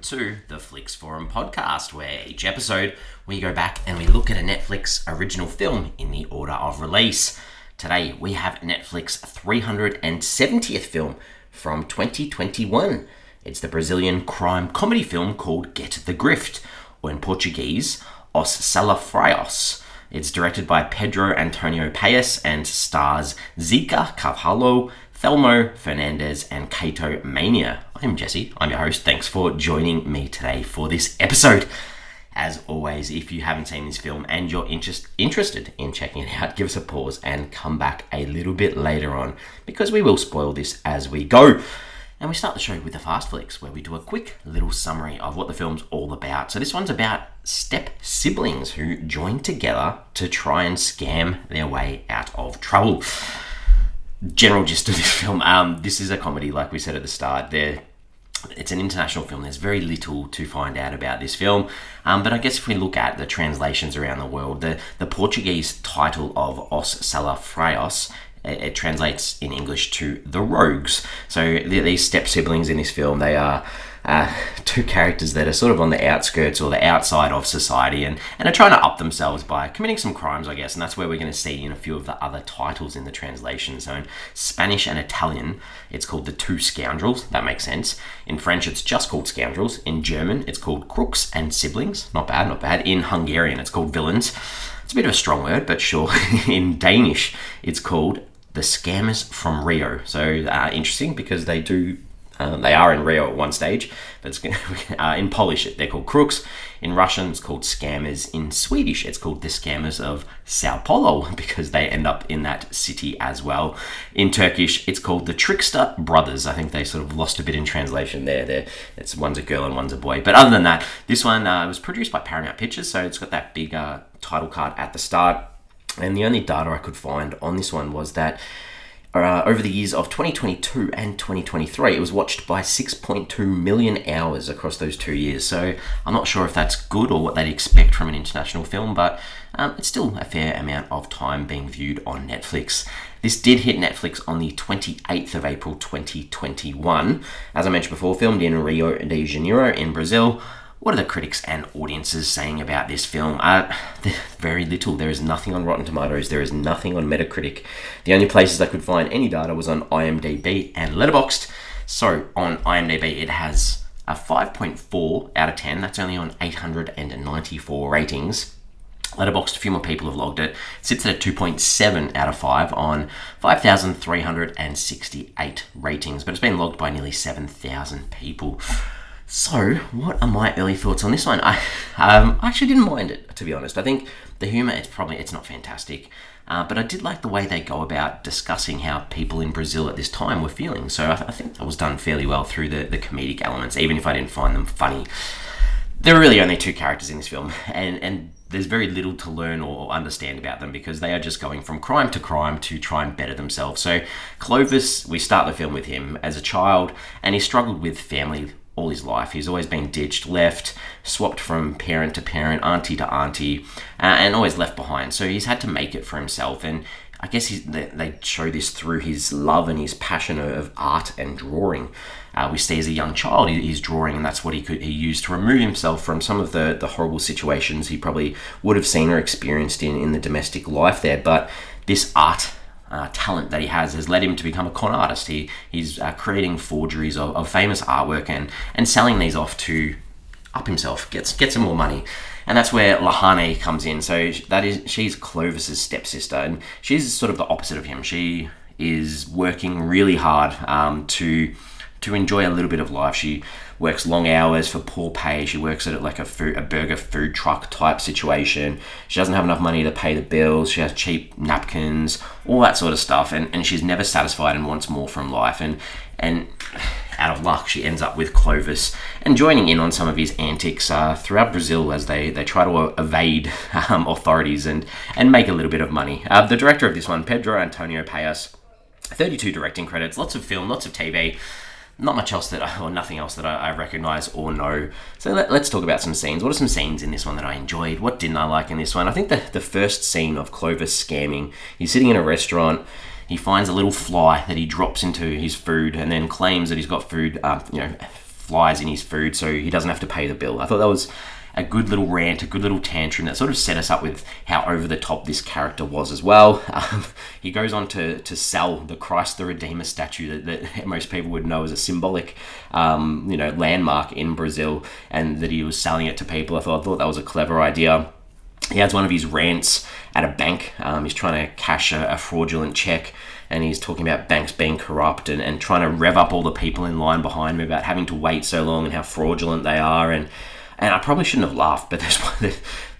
to the Flix Forum podcast, where each episode we go back and we look at a Netflix original film in the order of release. Today we have Netflix 370th film from 2021. It's the Brazilian crime comedy film called Get the Grift, or in Portuguese, Os Salafrarios. It's directed by Pedro Antonio Paes and stars Zeca Carvalho, Thelmo, Fernandes, and Caito, Mainier. I'm Jesse, I'm your host. Thanks for joining me today for this episode. As always, if you haven't seen this film and you're interested in checking it out, give us a pause and come back a little bit later on, because we will spoil this as we go. And we start the show with the Fast Flicks, where we do a quick little summary of what the film's all about. So this one's about step siblings who join together to try and scam their way out of trouble. General gist of this film, this is a comedy, like we said at the start. It's an international film. There's very little to find out about this film, but I guess if we look at the translations around the world, the Portuguese title of Os Salafrarios, it translates in English to the Rogues. So these step siblings in this film, they are two characters that are sort of on the outskirts or the outside of society and are trying to up themselves by committing some crimes, I guess. And that's where we're going to see in a few of the other titles in the translation. So in Spanish and Italian, it's called The Two Scoundrels. That makes sense. In French, it's just called Scoundrels. In German, it's called Crooks and Siblings. Not bad, not bad. In Hungarian, it's called Villains. It's a bit of a strong word, but sure. In Danish, it's called The Scammers from Rio. So interesting, because they are in Rio at one stage, but in Polish they're called crooks. In Russian it's called scammers. In Swedish it's called the scammers of Sao Paulo, because they end up in that city as well. In Turkish it's called the trickster brothers. I think they sort of lost a bit in translation there. It's one's a girl and one's a boy. But other than that, this one was produced by Paramount Pictures, so it's got that big title card at the start. And the only data I could find on this one was that over the years of 2022 and 2023, it was watched by 6.2 million hours across those 2 years. So I'm not sure if that's good or what they'd expect from an international film, but it's still a fair amount of time being viewed on Netflix. This did hit Netflix on the 28th of April 2021. As I mentioned before, filmed in Rio de Janeiro in Brazil. What are the critics and audiences saying about this film? Very little. There is nothing on Rotten Tomatoes. There is nothing on Metacritic. The only places I could find any data was on IMDb and Letterboxd. So on IMDb, it has a 5.4 out of 10. That's only on 894 ratings. Letterboxd, a few more people have logged it. It sits at a 2.7 out of 5 on 5,368 ratings, but it's been logged by nearly 7,000 people. So, what are my early thoughts on this one? I actually didn't mind it, to be honest. I think the humour, it's not fantastic, but I did like the way they go about discussing how people in Brazil at this time were feeling. So I think that was done fairly well through the comedic elements, even if I didn't find them funny. There are really only two characters in this film, and there's very little to learn or understand about them, because they are just going from crime to try and better themselves. So Clovis, we start the film with him as a child, and he struggled with family all his life. He's always been ditched, left, swapped from parent to parent, auntie to auntie, and always left behind. So he's had to make it for himself, and I guess they show this through his love and his passion of art and drawing. We see as a young child he's drawing, and that's what he used to remove himself from some of the horrible situations he probably would have seen or experienced in the domestic life there. But this art talent that he has led him to become a con artist. He's creating forgeries of famous artwork and selling these off to up himself, get some more money. And that's where Lahane comes in. So she's Clovis's stepsister, and she's sort of the opposite of him. She is working really hard to enjoy a little bit of life. She works long hours for poor pay. She works at like a burger food truck type situation. She doesn't have enough money to pay the bills. She has cheap napkins, all that sort of stuff. And she's never satisfied and wants more from life. And out of luck, she ends up with Clovis and joining in on some of his antics throughout Brazil as they try to evade authorities and make a little bit of money. The director of this one, Pedro Antonio Paes, 32 directing credits, lots of film, lots of TV. Not much else nothing else that I recognise or know. So let's talk about some scenes. What are some scenes in this one that I enjoyed? What didn't I like in this one? I think the first scene of Clovis scamming, he's sitting in a restaurant, he finds a little fly that he drops into his food and then claims that he's got food, flies in his food so he doesn't have to pay the bill. I thought that was a good little rant, a good little tantrum that sort of set us up with how over the top this character was as well. He goes on to sell the Christ the Redeemer statue that most people would know as a symbolic, landmark in Brazil, and that he was selling it to people. I thought that was a clever idea. He has one of his rants at a bank. He's trying to cash a fraudulent check, and he's talking about banks being corrupt and trying to rev up all the people in line behind him about having to wait so long and how fraudulent they are. And I probably shouldn't have laughed, but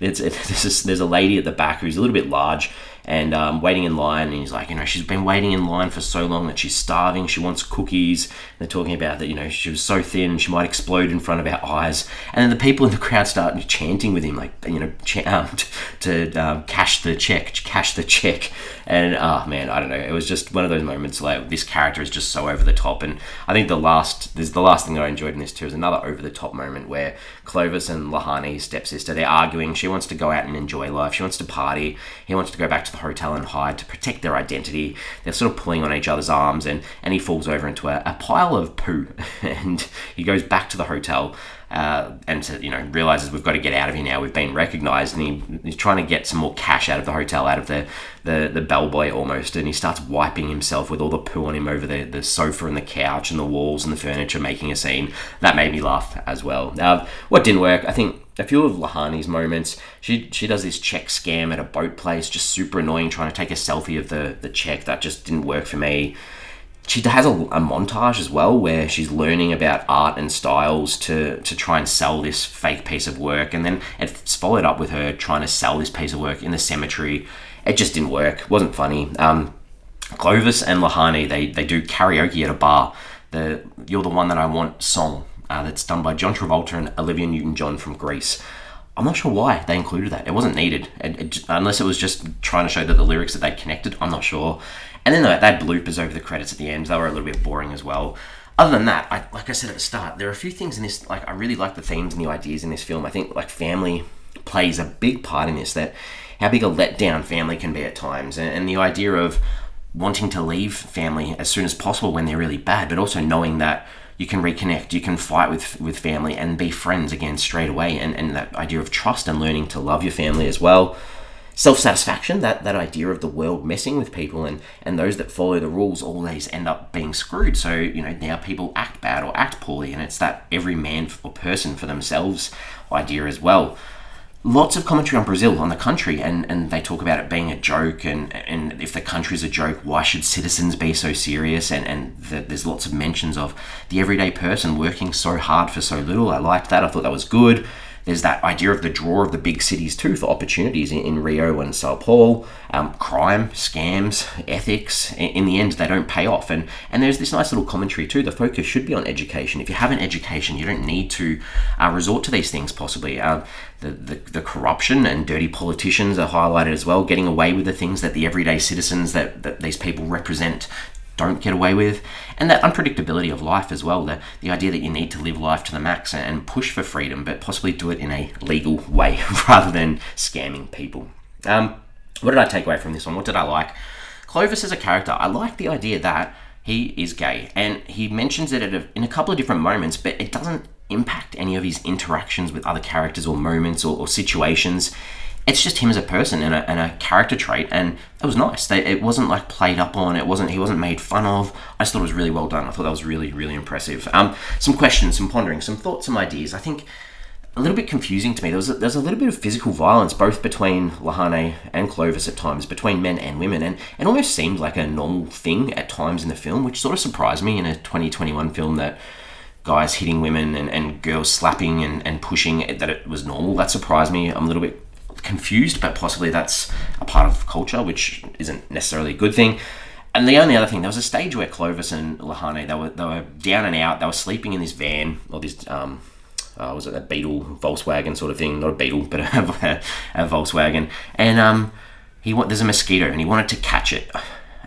there's a lady at the back who's a little bit large and waiting in line, and he's like, she's been waiting in line for so long that she's starving, she wants cookies. They're talking about that, she was so thin she might explode in front of our eyes, and then the people in the crowd start chanting with him, like, to cash the check, and man, I don't know, it was just one of those moments like this character is just so over the top. And I think the last thing that I enjoyed in this too is another over the top moment where Clovis and Lahani, his stepsister, they're arguing. She wants to go out and enjoy life, she wants to party, he wants to go back to the hotel and hide to protect their identity. They're sort of pulling on each other's arms, and he falls over into a pile of poo and he goes back to the hotel and realizes we've got to get out of here now, we've been recognized, and he's trying to get some more cash out of the hotel, out of the bellboy almost, and he starts wiping himself with all the poo on him over the sofa and the couch and the walls and the furniture, making a scene. That made me laugh as well. What didn't work, I think a few of Lahani's moments, she does this check scam at a boat place, just super annoying, trying to take a selfie of the check. That just didn't work for me. She has a montage as well where she's learning about art and styles to try and sell this fake piece of work, and then it's followed up with her trying to sell this piece of work in the cemetery. It just didn't work. It wasn't funny. Clovis and Lahani, they do karaoke at a bar. The You're the One That I Want song that's done by John Travolta and Olivia Newton-John from Greece. I'm not sure why they included that. It wasn't needed, unless it was just trying to show that the lyrics that they'd connected. I'm not sure. And then they had bloopers over the credits at the end. They were a little bit boring as well. Other than that, like I said at the start, there are a few things in this, like I really like the themes and the ideas in this film. I think like family plays a big part in this, that how big a letdown family can be at times, and the idea of wanting to leave family as soon as possible when they're really bad, but also knowing that you can reconnect, you can fight with family and be friends again straight away, and that idea of trust and learning to love your family as well. Self-satisfaction, that idea of the world messing with people, and those that follow the rules always end up being screwed. So, now people act bad or act poorly, and it's that every man or person for themselves idea as well. Lots of commentary on Brazil, on the country, and they talk about it being a joke, and if the country's a joke, why should citizens be so serious? And there's lots of mentions of the everyday person working so hard for so little. I liked that. I thought that was good. There's that idea of the draw of the big cities too for opportunities in Rio and Sao Paulo. Crime, scams, ethics, in the end they don't pay off. And there's this nice little commentary too. The focus should be on education. If you have an education, you don't need to resort to these things possibly. The corruption and dirty politicians are highlighted as well, getting away with the things that the everyday citizens that these people represent don't get away with, and that unpredictability of life as well, the idea that you need to live life to the max and push for freedom, but possibly do it in a legal way rather than scamming people. What did I take away from this one? What did I like? Clovis as a character, I like the idea that he is gay, and he mentions it in a couple of different moments, but it doesn't impact any of his interactions with other characters or moments or situations. It's just him as a person and a character trait, and it was nice. It wasn't like played up on. He wasn't made fun of. I just thought it was really well done. I thought that was really, really impressive. Some questions, some pondering, some thoughts, some ideas. I think a little bit confusing to me. There's a little bit of physical violence both between Lahane and Clovis at times, between men and women, and it almost seemed like a normal thing at times in the film, which sort of surprised me in a 2021 film that guys hitting women and girls slapping and pushing, that it was normal. That surprised me. I'm a little bit confused, but possibly that's a part of culture, which isn't necessarily a good thing. And the only other thing, there was a stage where Clovis and Lahane, they were down and out. They were sleeping in this van, or this was it a Beetle Volkswagen sort of thing? Not a Beetle, but a Volkswagen. And there's a mosquito, and he wanted to catch it,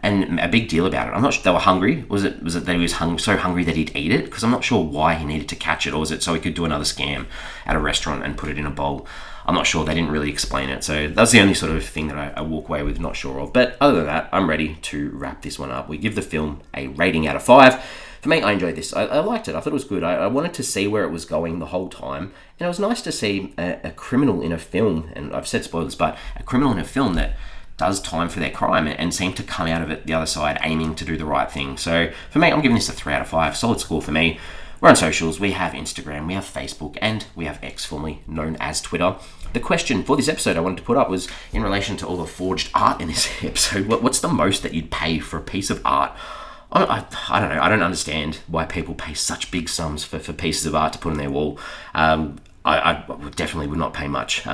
and a big deal about it. I'm not sure, they were hungry. Was it that he was so hungry that he'd eat it? Because I'm not sure why he needed to catch it, or was it so he could do another scam at a restaurant and put it in a bowl? I'm not sure. They didn't really explain it. So that's the only sort of thing that I walk away with not sure of. But other than that, I'm ready to wrap this one up. We give the film a rating out of 5. for me, I enjoyed this. I liked it. I thought it was good. I wanted to see where it was going the whole time. And it was nice to see a criminal in a film, and I've said spoilers, but a criminal in a film that does time for their crime and seem to come out of it the other side aiming to do the right thing. So for me, I'm giving this a 3 out of 5. Solid score for me. We're on socials. We have Instagram, we have Facebook, and we have X, formerly known as Twitter. The question for this episode I wanted to put up was in relation to all the forged art in this episode. What's the most that you'd pay for a piece of art? I don't know. I don't understand why people pay such big sums for pieces of art to put on their wall. I definitely would not pay much.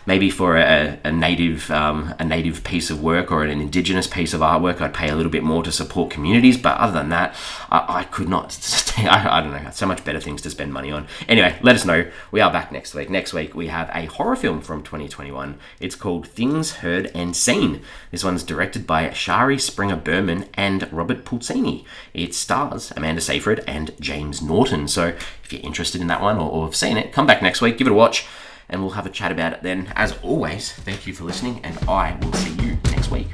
Maybe for a native piece of work or an indigenous piece of artwork, I'd pay a little bit more to support communities. But other than that, I could not. I don't know. So much better things to spend money on. Anyway, let us know. We are back next week. Next week we have a horror film from 2021. It's called Things Heard and Seen. This one's directed by Shari Springer Berman and Robert Pulcini. It stars Amanda Seyfried and James Norton. So if you're interested in that one or have seen it, come back next week, give it a watch, and we'll have a chat about it then. As always, thank you for listening, and I will see you next week.